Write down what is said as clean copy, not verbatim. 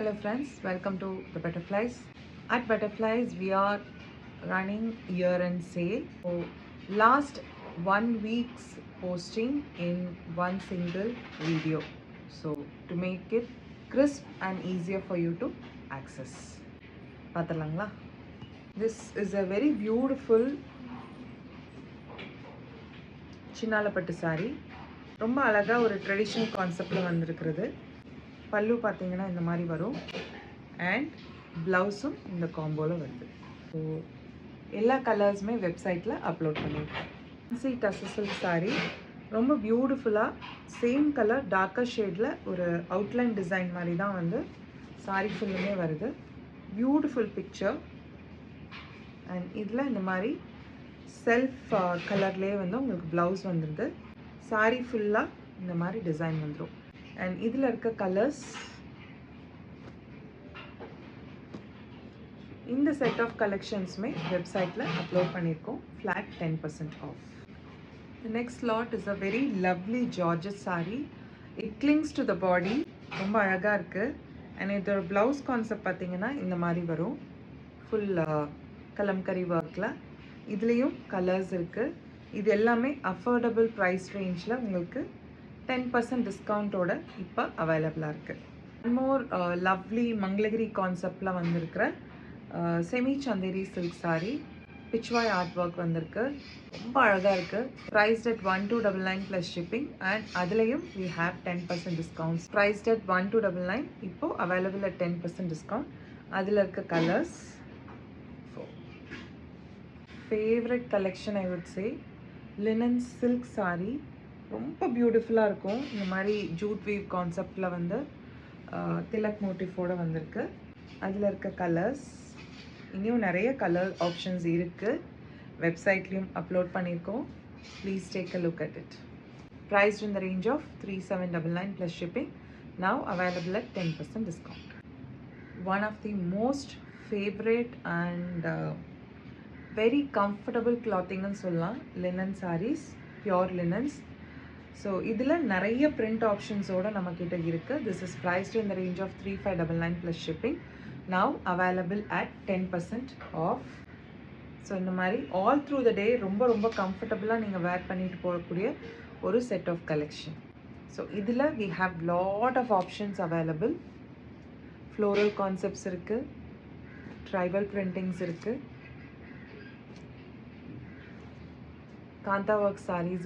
Hello friends, welcome to the Butterflies. At Butterflies, we are running year-end sale. So last 1 week's posting in one single video. So to make it crisp and easier for you to access. பார்த்தலாங்களா? This is a very beautiful Chinnalapattu saree. ரொம்ப அழகா ஒரு traditional கான்செப்ட்ல வந்திருக்கிறது. பல்லு பார்த்தீங்கன்னா இந்த மாதிரி வரும் அண்ட் ப்ளவுஸும் இந்த காம்போவில் வருது. ஸோ எல்லா கலர்ஸுமே வெப்சைட்டில் அப்லோட் பண்ணியிருக்கேன். ஃபேன்சி டசர் சில்க் saree ரொம்ப பியூட்டிஃபுல்லாக சேம் கலர் டார்க்கர் ஷேடில் ஒரு அவுட்லைன் டிசைன் மாதிரி தான் வந்து saree ஃபுல்லுமே வருது. பியூட்டிஃபுல் பிக்சர் அண்ட் இதில் இந்த மாதிரி செல்ஃப் கலர்லேயே வந்து உங்களுக்கு ப்ளவுஸ் வந்துடுது. saree ஃபுல்லாக இந்த மாதிரி டிசைன் வந்துடும். அண்ட் இதில் இருக்க கலர்ஸ் இந்த செட் ஆஃப் கலெக்ஷன்ஸுமே வெப்சைட்டில் அப்லோட் பண்ணியிருக்கோம். Flat 10% off. The next lot is a very lovely Georgette saree. It clings to the body. ரொம்ப அழகாக இருக்குது. அண்ட் இதோட ப்ளவுஸ் கான்செப்ட் பார்த்தீங்கன்னா இந்த மாதிரி வரும். ஃபுல் கலம்கரி ஒர்க்கில் இதுலேயும் கலர்ஸ் இருக்குது. இது எல்லாமே அஃபோர்டபுள் ப்ரைஸ் ரேஞ்சில் உங்களுக்கு 10% டிஸ்கவுண்ட்டோட இப்போ அவைலபிளாக இருக்குது. ஒன் மோர் லவ்லி மங்களகிரி கான்செப்டில் வந்திருக்கிற semi Chanderi silk saree pichwai art work வந்திருக்கு. ரொம்ப அழகாக இருக்குது. Prized at 1299 plus shipping and அதுலேயும் we have 10% discounts. Prized at 1299 இப்போது அவைலபிள் அட் 10% டிஸ்கவுண்ட். அதில் இருக்க colours favourite collection I would say linen silk saree ரொம்ப பியூட்டிஃபுல்லாக இருக்கும். இந்த மாதிரி ஜூட் வீவ் கான்செப்டில் வந்து திலக் மோட்டிஃபோடு வந்திருக்கு. அதில் இருக்க கலர்ஸ் இன்னும் நிறைய கலர் ஆப்ஷன்ஸ் இருக்குது. வெப்சைட்லேயும் அப்லோட் பண்ணியிருக்கோம். Please take a look at it. Priced in the range of 3799 plus shipping. Now available at 10% discount. One of the most favourite and very comfortable கிளாத்திங்னு சொல்லலாம் linen saris, pure linens. So இதில் நிறைய print ஆப்ஷன்ஸோடு நம்மக்கிட்ட இருக்குது. This is priced in the range of 3599 plus shipping. Now available at 10% off. So இந்த மாதிரி all through the டே ரொம்ப ரொம்ப கம்ஃபர்டபுளாக நீங்கள் வேர் பண்ணிட்டு போகக்கூடிய ஒரு செட் ஆஃப் கலெக்ஷன். ஸோ இதில் we have lot of options available. Floral concepts இருக்குது, ட்ரைபல் பிரிண்டிங்ஸ் இருக்குது, காந்தா ஒர்க் சாரீஸ்